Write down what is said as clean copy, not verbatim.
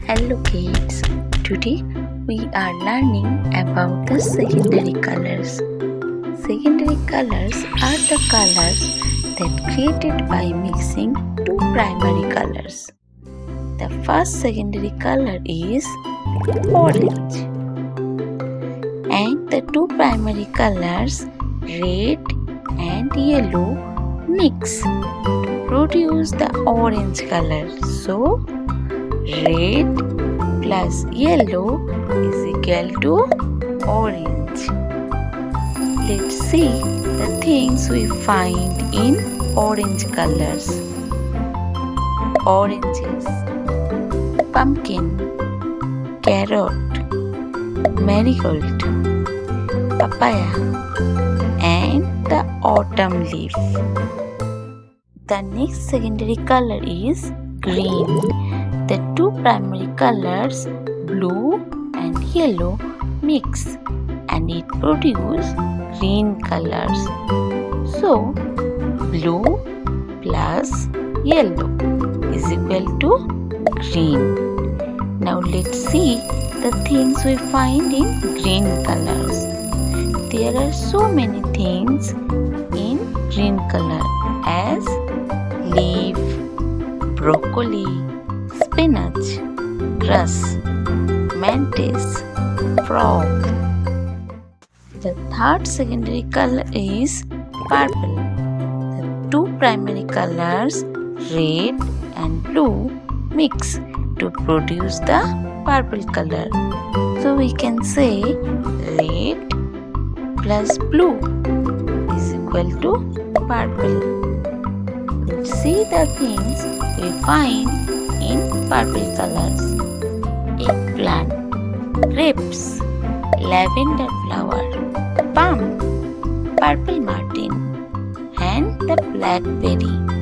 Hello kids, today we are learning about the secondary colors. Secondary colors are the colors that created by mixing two primary colors. The first secondary color is orange and the two primary colors red and yellow mix to produce the orange color. So red plus yellow is equal to orange. Let's see the things we find in orange colors. Oranges, pumpkin, carrot, marigold, papaya and the autumn leaf. The next secondary color is green. The two primary colors blue and yellow mix and it produces green colors. So blue plus yellow is equal to green. Now let's see the things we find in green colors. There are so many things in green color as leaf, broccoli, spinach, grass, mantis, frog. The third secondary color is purple. The two primary colors red and blue mix to produce the purple color. So we can say red plus blue is equal to purple. Let's see the things we find in purple colors. Eggplant, grapes, lavender flower, plum, purple martin and the blackberry.